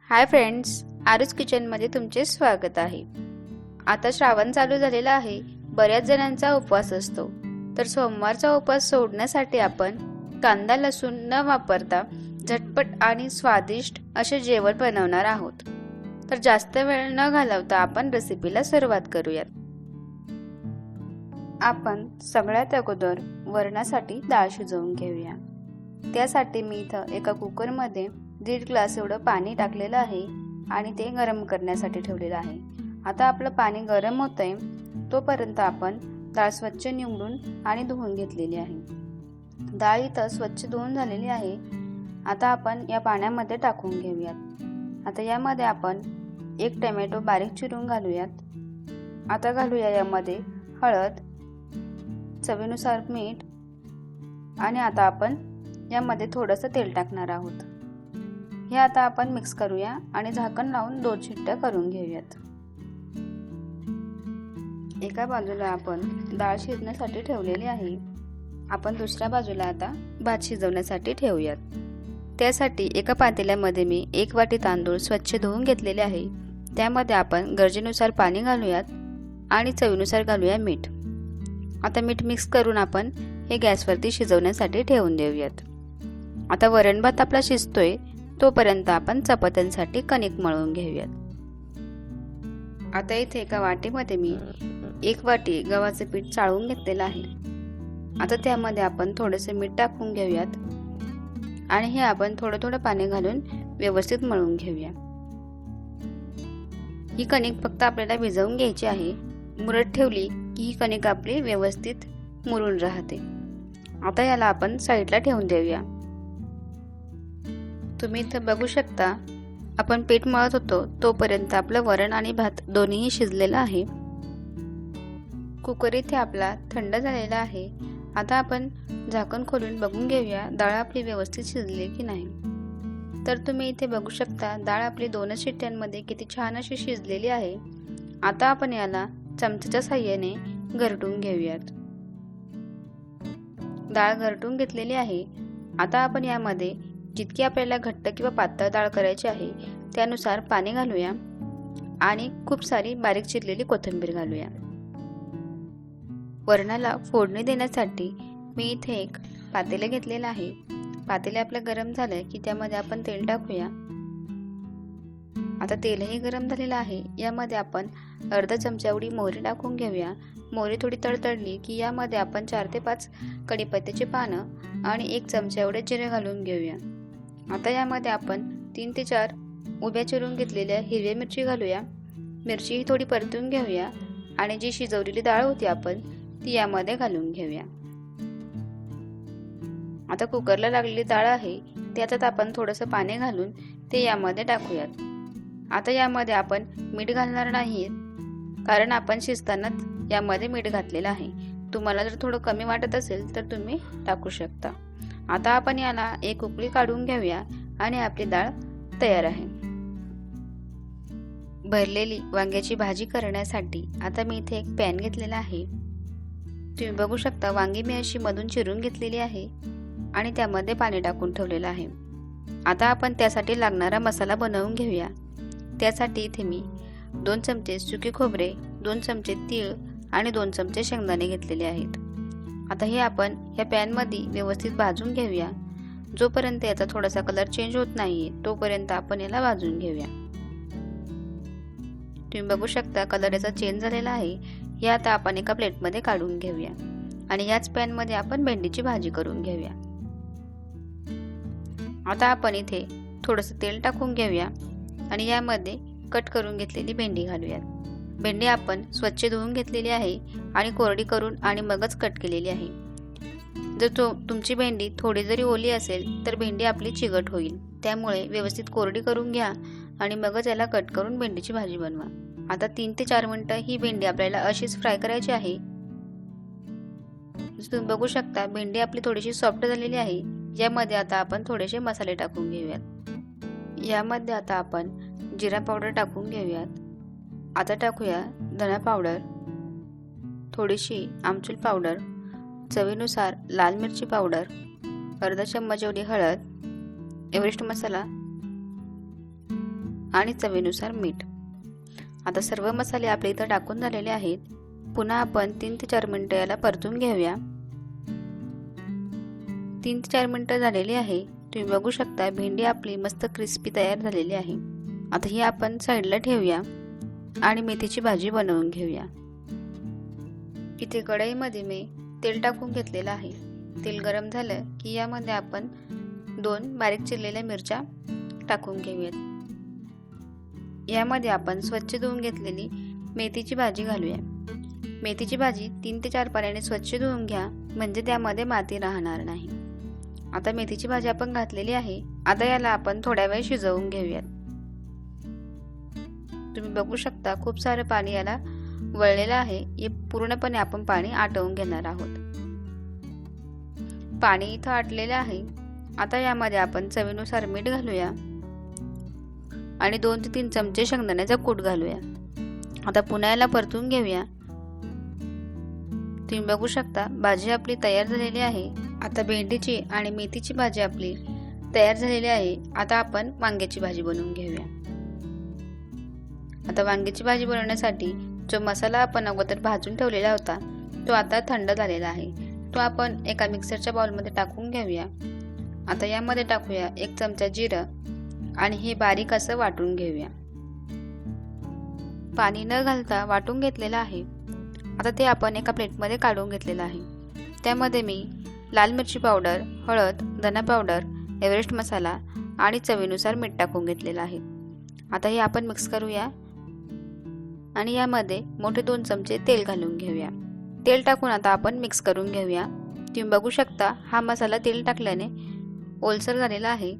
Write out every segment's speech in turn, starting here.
Hi friends, आरूज किचनमध्ये तुमचे स्वागत आहे। आता श्रावण चालू झालेला आहे। बऱ्याच जणांचा उपवास असतो, तर सोमवारचा उपवास सोडण्यासाठी आपण कांदा लसूण न वापरता झटपट आणि स्वादिष्ट असे जेवण बनवणार आहोत। तर जास्त वेळ न घालवता आपण रेसिपीला सुरुवात करूयात। आपण सगळ्यात अगोदर वरणासाठी डाळ शिजवून घेऊया। त्यासाठी मी इथं एका कुकरमध्ये 1.5 ग्लास एवढं पाणी टाकलेलं आहे आणि ते गरम करण्यासाठी ठेवलेलं आहे। आता आपलं पाणी गरम होतंय तोपर्यंत आपण डाळ स्वच्छ निवडून आणि धुवून घेतलेली आहे। डाळ इथं स्वच्छ धुवून झालेली आहे। आता आपण या पाण्यामध्ये टाकून घेऊयात। आता यामध्ये आपण 1 टोमॅटो बारीक चिरून घालूयात। आता घालूया यामध्ये हळद, चवीनुसार मीठ आणि आता आपण यामध्ये थोडंसं तेल टाकणार आहोत। हे आता आपण मिक्स करूया आणि झाकण लावून 2 शिट्ट्या करून घेऊयात। एका बाजूला आपण डाळ शिजण्यासाठी ठेवलेली आहे। आपण दुसऱ्या बाजूला आता भात शिजवण्यासाठी ठेवूयात। त्यासाठी एका पातेल्यामध्ये मी 1 वाटी तांदूळ स्वच्छ धुवून घेतलेले आहे। त्यामध्ये आपण गरजेनुसार पाणी घालूयात आणि चवीनुसार घालूया मीठ। आता मीठ मिक्स करून आपण हे गॅसवरती शिजवण्यासाठी ठेवून देऊयात। आता वरण भात आपला शिजतोय तोपर्यंत आपण चपात्यांसाठी कणिक मळून घेऊयात। आता इथे एका वाटीमध्ये मी 1 वाटी गव्हाचे पीठ चाळून घेतलेलं आहे। आता त्यामध्ये आपण थोडेसे मीठ टाकून घेऊयात आणि हे आपण थोडं पाणी घालून व्यवस्थित मळून घेऊया। ही कणिक फक्त आपल्याला भिजवून घ्यायची आहे। मुरत ठेवली की ही कणिक आपली व्यवस्थित मुरून राहते। आता याला आपण साईडला ठेवून देऊया। तुम्ही इथं बघू शकता, आपण पीठ मळत होतो तोपर्यंत आपलं वरण आणि भात दोन्हीही शिजलेलं आहे। कुकर इथे आपला थंड झालेला आहे। आता आपण झाकण खोलून बघून घेऊया डाळ आपली व्यवस्थित शिजली की नाही। तर तुम्ही इथे बघू शकता, डाळ आपली 2 शिट्ट्यांमध्ये किती छान अशी शिजलेली आहे। आता आपण याला चमच्याच्या साहाय्याने घरटून घेऊयात। डाळ घरटून घेतलेली आहे। आता आपण यामध्ये जितकी आपल्याला घट्ट किंवा पातळ डाळ करायची आहे त्यानुसार पाणी घालूया आणि खूप सारी बारीक चिरलेली कोथिंबीर घालूया। वरणाला फोडणी देण्यासाठी मी इथे एक पातेले घेतलेलं आहे। पातेले आपलं गरम झालंय की त्यामध्ये आपण तेल टाकूया। आता तेलही गरम झालेलं आहे। यामध्ये आपण अर्धा चमचा एवढी मोहरी टाकून घेऊया। मोहरी थोडी तडतडली की यामध्ये आपण 4 ते 5 कढीपत्त्याची पानं आणि 1 चमचा एवढे जिरे घालून घेऊया। आता यामध्ये आपण 3 ते 4 उभ्या चिरून घेतलेल्या हिरव्या मिरची घालूया। मिरची ही थोडी परतून घेऊया आणि जी शिजवलेली डाळ होती आपण ती यामध्ये घालून घेऊया। आता कुकरला लागलेली डाळ आहे त्यात आपण थोडंसं पाणी घालून ते यामध्ये टाकूयात। आता यामध्ये आपण मीठ घालणार नाही कारण आपण शिजतानाच यामध्ये मीठ घातलेलं आहे। तुम्हाला जर थोडं कमी वाटत असेल तर तुम्ही टाकू शकता। आता आपण याला एक उकळी काढून घेऊया आणि आपली डाळ तयार आहे। भरलेली वांग्याची भाजी करण्यासाठी आता मी इथे एक पॅन घेतलेला आहे। तुम्ही बघू शकता, वांगी मी अशी मधून चिरून घेतलेली आहे आणि त्यामध्ये पाणी टाकून ठेवलेलं आहे। आता आपण त्यासाठी लागणारा मसाला बनवून घेऊया। त्यासाठी इथे मी 2 चमचे सुके खोबरे, 2 चमचे तीळ आणि 2 चमचे शेंगदाणे घेतलेले आहेत। आता हे आपण या पॅनमध्ये व्यवस्थित भाजून घेऊया। जोपर्यंत याचा थोडासा कलर चेंज होत नाहीये तोपर्यंत आपण याला भाजून घेऊया। तुम्ही बघू शकता कलर याचा चेंज झालेला आहे। हे आता आपण एका प्लेटमध्ये काढून घेऊया आणि याच पॅनमध्ये आपण भेंडीची भाजी करून घेऊया। आता आपण इथे थोडंसं तेल टाकून घेऊया आणि यामध्ये कट करून घेतलेली भेंडी घालूयात। भेंडी आपण स्वच्छ धुवून घेतलेली आहे आणि कोरडी करून आणि मगच कट केलेली आहे। जर तुमची भेंडी थोडी जरी ओली असेल तर भेंडी आपली चिकट होईल। त्यामुळे व्यवस्थित कोरडी करून घ्या आणि मगच याला कट करून भेंडीची भाजी बनवा। आता 3 ते 4 मिनिटं ही भेंडी आपल्याला अशीच फ्राय करायची आहे। तुम्ही बघू शकता भेंडी आपली थोडीशी सॉफ्ट झालेली आहे। यामध्ये आता आपण थोडेसे मसाले टाकून घेऊयात। यामध्ये आता आपण जिरा पावडर टाकून घेऊयात। आता टाकूया धना पावडर, थोडीशी आमचूर पावडर, चवीनुसार लाल मिरची पावडर, अर्धा चम्मच एवढी हळद, एव्हरेस्ट मसाला आणि चवीनुसार मीठ. आता सर्व मसाले आपले इथं टाकून झालेले आहेत. पुन्हा आपण 3 ते 4 मिनिटं याला परतून घेऊया. 3 ते 4 मिनिटं झालेली आहे. तुम्ही बघू शकता भेंडी आपली मस्त क्रिस्पी तयार झालेली आहे. आता ही आपण साईडला ठेवूया आणि मेथीची भाजी बनवून घेऊया. इथे कढईमध्ये मी तेल टाकून घेतलेलं आहे. तेल गरम झालं की यामध्ये आपण 2 बारीक चिरलेल्या मिरच्या टाकून घेऊयात. यामध्ये आपण स्वच्छ धुवून घेतलेली मेथीची भाजी घालूया. मेथीची भाजी 3 ते 4 पाण्याने स्वच्छ धुवून घ्या, म्हणजे त्यामध्ये माती राहणार नाही. आता मेथीची भाजी आपण घातलेली आहे. आता याला आपण थोड्या वेळ शिजवून घेऊयात. तुम्ही बघू शकता खूप सारं पाणी याला वळलेलं आहे. हे पूर्णपणे आपण पाणी आटवून घेणार आहोत. पाणी इथं आटलेलं आहे. आता यामध्ये आपण चवीनुसार मीठ घालूया आणि 2 ते 3 चमचे शेंगदाण्याचा कूट घालूया. आता पुन्हा याला परतून घेऊया. तुम्ही बघू शकता भाजी आपली तयार झालेली आहे. आता भेंडीची आणि मेथीची भाजी आपली तयार झालेली आहे. आता आपण वांग्याची भाजी बनवून घेऊया. आता वांग्याची भाजी बनवण्यासाठी जो मसाला आपण अगोदर भाजून ठेवलेला होता तो आता थंड झालेला आहे. तो आपण एका मिक्सरच्या बाउलमध्ये टाकून घेऊया. आता यामध्ये टाकूया 1 चमचा जिरं आणि हे बारीक असं वाटून घेऊया. पाणी न घालता वाटून घेतलेलं आहे. आता ते आपण एका प्लेटमध्ये काढून घेतलेलं आहे. त्यामध्ये मी लाल मिरची पावडर, हळद, धना पावडर, एव्हरेस्ट मसाला आणि चवीनुसार मीठ टाकून घेतलेलं आहे. आता हे आपण मिक्स करूया आणि यामध्ये मोठे 2 चमचे तेल घालून घेऊया. तेल टाकून आता आपण मिक्स करून घेऊया. तुम्ही बघू शकता हा मसाला तेल टाकल्याने ओलसर झालेला आहे,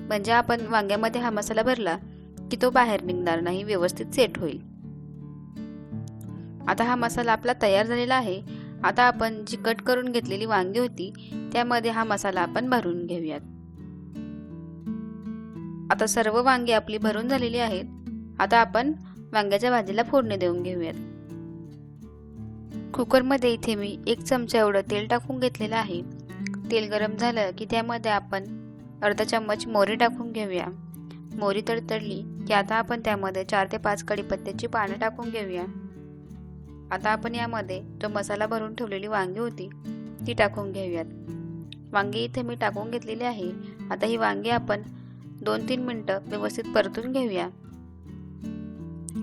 म्हणजे आपण वांग्यामध्ये हा मसाला भरला की तो बाहेर निघणार नाही, व्यवस्थित सेट होईल. आता हा मसाला आपला तयार झालेला आहे. आता आपण जी कट करून घेतलेली वांगी होती त्यामध्ये हा मसाला आपण भरून घेऊयात. आता सर्व वांगी आपली भरून झालेली आहेत. आता आपण वांग्याच्या भाजीला फोडणी देऊन घेऊयात. कुकरमध्ये इथे मी 1 चमचा एवढं तेल टाकून घेतलेलं आहे. तेल गरम झालं की त्यामध्ये आपण अर्धा चम्मच मोहरी टाकून घेऊया. मोहरी तडतडली की आता आपण त्यामध्ये 4 ते 5 कढीपत्त्याची पानं टाकून घेऊया. आता आपण यामध्ये जो मसाला भरून ठेवलेली वांगी होती ती टाकून घेऊयात. वांगी इथे मी टाकून घेतलेली आहे. आता ही वांगी आपण 2-3 मिनिटं व्यवस्थित परतून घेऊया.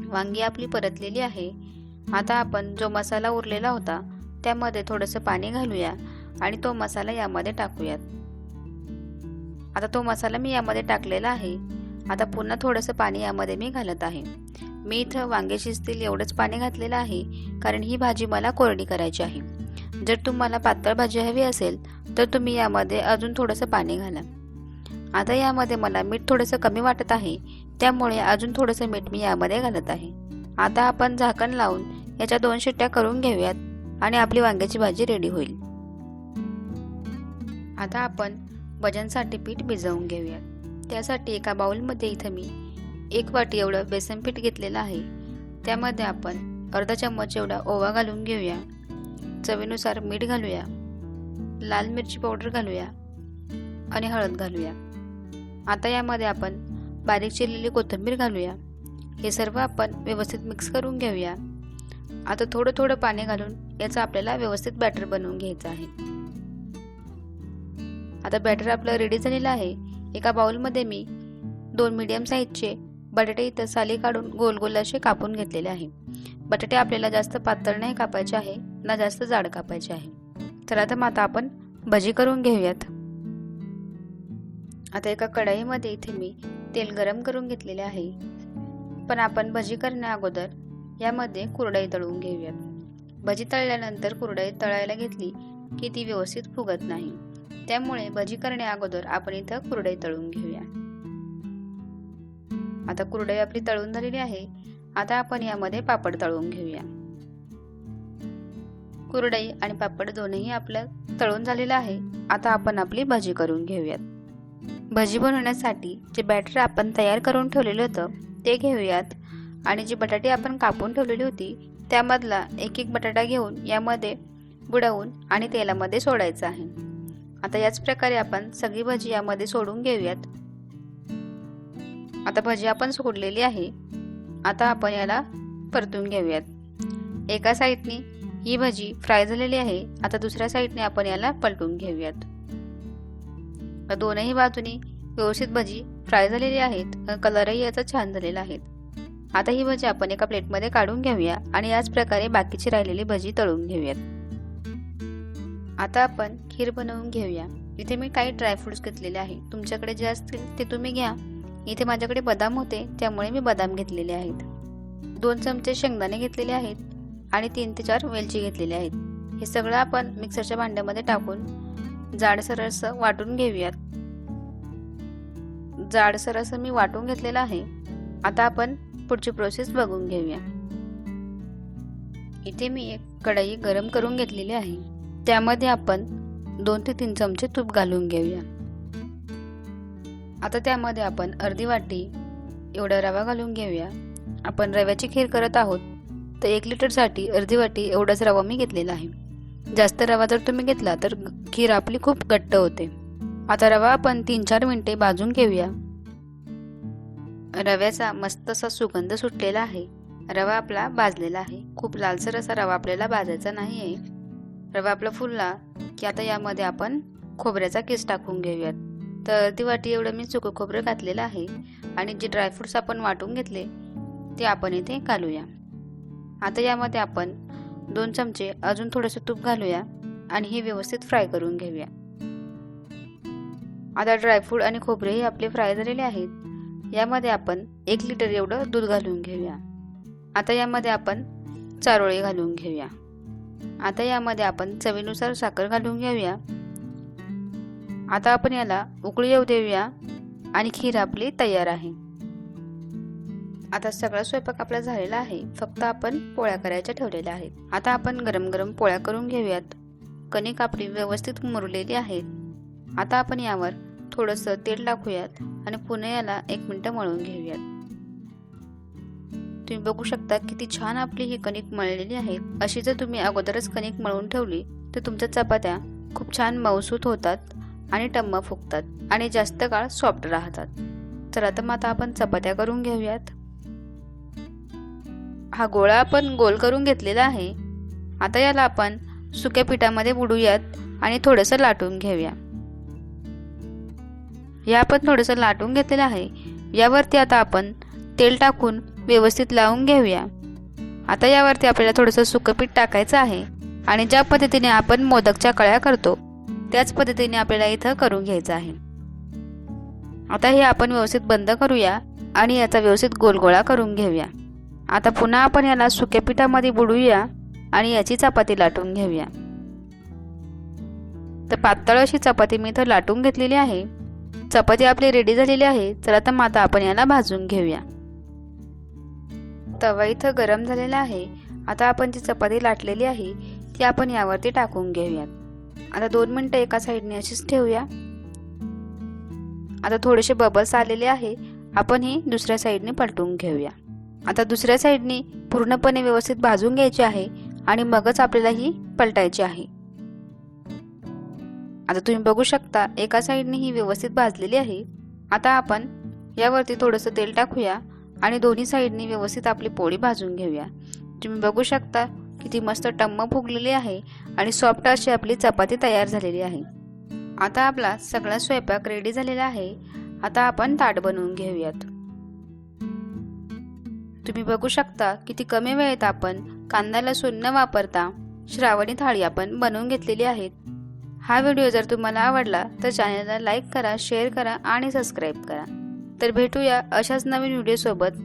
वांगी आपली परतलेली आहे. आता आपण जो मसाला उरलेला होता त्यामध्ये थोडंसं पाणी घालूया आणि तो मसाला यामध्ये टाकूयात. आता तो मसाला मी यामध्ये टाकलेला आहे. आता पुन्हा थोडंसं पाणी यामध्ये मी घालत आहे. मी इथं वांगे शिजतील एवढंच पाणी घातलेलं आहे, कारण ही भाजी मला कोरडी करायची आहे. जर तुम्हाला पातळ भाजी हवी असेल तर तुम्ही यामध्ये अजून थोडंसं पाणी घाला. आता यामध्ये मला मीठ थोडंसं कमी वाटत आहे, त्यामुळे अजून थोडंसं मीठ मी यामध्ये घालत आहे. आता आपण झाकण लावून याच्या 2 शिट्ट्या करून घेऊयात आणि आपली वांग्याची भाजी रेडी होईल. आता आपण भज्यांसाठी पीठ भिजवून घेऊयात. त्यासाठी एका बाउलमध्ये इथं मी 1 वाटी एवढं बेसन पीठ घेतलेलं आहे. त्यामध्ये आपण अर्धा चम्मच एवढा ओवा घालून घेऊया. चवीनुसार मीठ घालूया, लाल मिरची पावडर घालूया आणि हळद घालूया. आता यामध्ये आपण बारीक चिरलेली कोथिंबीर घालूया. हे सर्व आपण व्यवस्थित मिक्स करून घेऊया. आता थोडं थोडं पाणी घालून याचा आपल्याला व्यवस्थित बॅटर बनवून घ्यायचं आहे. आता बॅटर आपलं रेडी झालेलं आहे. एका बाउलमध्ये मी 2 मीडियम साईजचे बटाटे इथं साली काढून गोल गोल असे कापून घेतलेले आहे. बटाटे आपल्याला जास्त पातळ नाही कापायचे आहे, ना जास्त जाड कापायचे आहे. तर आता आपण भजी करून घेऊयात. आता एका कढईमध्ये इथे मी तेल गरम करून घेतलेले आहे. पण आपण भजी करण्या अगोदर यामध्ये कुरडई तळून घेऊयात. भजी तळल्यानंतर कुरडई तळायला घेतली की ती व्यवस्थित फुगत नाही, त्यामुळे भजी करण्या अगोदर आपण इथं कुरडई तळून घेऊया. आता कुरडई आपली तळून झालेली आहे. आता आपण यामध्ये पापड तळून घेऊया. कुरडई आणि पापड दोन्ही आपलं तळून झालेलं आहे. आता आपण आपली भजी करून घेऊयात. भजी बनवण्यासाठी जे बॅटर आपण तयार करून ठेवलेलं होतं ते घेऊयात आणि जी बटाटे आपण कापून ठेवलेली होती त्यामधला एक बटाटा घेऊन यामध्ये बुडवून आणि तेलामध्ये सोडायचं आहे. आता याच प्रकारे आपण सगळी भजी यामध्ये सोडून घेऊयात. आता भजी आपण सोडलेली आहे. आता आपण याला परतून घेऊयात. एका साईडने ही भजी फ्राय झालेली आहे. आता दुसऱ्या साईडने आपण याला पलटून घेऊयात. दोनही बाजूनी व्यवस्थित भजी फ्राय झालेली आहेत. कलरही याचा छान झालेला आहे. आता ही भजी आपण एका प्लेटमध्ये काढून घेऊया आणि याच प्रकारे बाकीची राहिलेली भजी तळून घेऊयात. आता आपण खीर बनवून घेऊया. इथे मी काही ड्रायफ्रुट्स घेतलेले आहे. तुमच्याकडे जे असतील ते तुम्ही घ्या. इथे माझ्याकडे बदाम होते त्यामुळे मी बदाम घेतलेले आहेत. 2 चमचे शेंगदाणे घेतलेले आहेत आणि 3 ते 4 वेलची घेतलेली आहेत. हे सगळं आपण मिक्सरच्या भांड्यामध्ये टाकून जाडसर असं वाटून घेऊयात. जाडसर असं मी वाटून घेतलेलं आहे. आता आपण पुढची प्रोसेस बघून घेऊया. इथे मी एक कढई गरम करून घेतलेली आहे. त्यामध्ये आपण 2 ते 3 चमचे तूप घालून घेऊया. आता त्यामध्ये आपण अर्धी वाटी एवढा रवा घालून घेऊया. आपण रव्याची खीर करत आहोत तर 1 लिटरसाठी अर्धी वाटी एवढाच रवा मी घेतलेला आहे. जास्त रवा जर तुम्ही घेतला तर खीर आपली खूप घट्ट होते. आता रवा आपण 3-4 मिनिटे भाजून घेऊया. रव्याचा मस्त असा सुगंध सुटलेला आहे. रवा आपला भाजलेला आहे. खूप लालसर असा रवा आपल्याला भाजायचा नाही आहे. रवा आपला फुलला की आता यामध्ये आपण खोबऱ्याचा किस टाकून घेऊयात. तर अर्धी वाटी एवढं मी सुकं खोबरं घातलेलं आहे आणि जे ड्रायफ्रुट्स आपण वाटून घेतले ते आपण इथे घालूया. आता यामध्ये आपण 2 चमचे अजून थोडंसं तूप घालूया आणि हे व्यवस्थित फ्राय करून घेऊया. आता ड्रायफ्रूट आणि खोबरेही आपले फ्राय झालेले आहेत. यामध्ये आपण 1 लिटर एवढं दूध घालून घेऊया. आता यामध्ये आपण चारोळे घालून घेऊया. आता यामध्ये आपण चवीनुसार साखर घालून घेऊया. आता आपण याला उकळी येऊ देऊया आणि खीर आपली तयार आहे. आता सगळा स्वयंपाक आपला झालेला आहे. फक्त आपण पोळ्या करायच्या ठेवलेल्या आहेत. आता आपण गरम गरम पोळ्या करून घेऊयात. कणिक आपली व्यवस्थित मुरलेली आहे. आता आपण यावर थोडंसं तेल टाकूयात आणि पुन्हा याला 1 मिनिट मळून घेऊयात. तुम्ही बघू शकता किती छान आपली ही कणिक मळलेली आहे. अशी जर तुम्ही अगोदरच कणिक मळून ठेवली तर तुमच्या चपात्या खूप छान मऊसूत होतात आणि टम्म फुगतात आणि जास्त काळ सॉफ्ट राहतात. चला तर मग आता आपण चपात्या करून घेऊयात. हा गोळा आपण गोल करून घेतलेला आहे. आता याला आपण सुक्या पिठामध्ये बुडूयात आणि थोडंसं लाटून घेऊया. हे आपण थोडंसं लाटून घेतलेलं आहे. यावरती आता आपण तेल टाकून व्यवस्थित लावून घेऊया. आता यावरती आपल्याला थोडंसं सुकं पीठ टाकायचं आहे आणि ज्या पद्धतीने आपण मोदकच्या कळ्या करतो त्याच पद्धतीने आपल्याला इथं करून घ्यायचं आहे. आता हे आपण व्यवस्थित बंद करूया आणि याचा व्यवस्थित गोलगोळा करून घेऊया. आता पुन्हा आपण याला सुक्या पिठामध्ये बुडवूया आणि याची चपाती लाटून घेऊया. तर पातळ अशी चपाती मी इथं लाटून घेतलेली आहे. चपाती आपली रेडी झालेली आहे. चला तर मग आता आपण याला भाजून घेऊया. तवा इथं गरम झालेला आहे. आता आपण जी चपाती लाटलेली आहे ती आपण यावरती टाकून घेऊयात. आता 2 मिनिटं एका साईडने अशीच ठेवूया. आता थोडेसे बबल्स आलेले आहे. आपण ही दुसऱ्या साईडने पलटून घेऊया. आता दुसऱ्या साईडने पूर्णपणे व्यवस्थित भाजून घ्यायची आहे आणि मगच आपल्याला ही पलटायची आहे. आता तुम्ही बघू शकता एका साईडने ही व्यवस्थित भाजलेली आहे. आता आपण यावरती थोडंसं तेल टाकूया आणि दोन्ही साईडने व्यवस्थित आपली पोळी भाजून घेऊया. तुम्ही बघू शकता किती मस्त टम्म फुगलेली आहे आणि सॉफ्ट अशी आपली चपाती तयार झालेली आहे. आता आपला सगळा स्वयंपाक रेडी झालेला आहे. आता आपण ताट बनवून घेऊयात. तुम्ही बघू शकता किती कमी वेळेत आपण कांदा लसूण न वापरता श्रावणी थाळी आपण बनवून घेतलेली आहे. हा व्हिडिओ जर तुम्हाला आवडला तर चॅनलला लाईक करा, शेअर करा आणि सबस्क्राईब करा. तर भेटूया अशाच नवीन व्हिडिओ सोबत.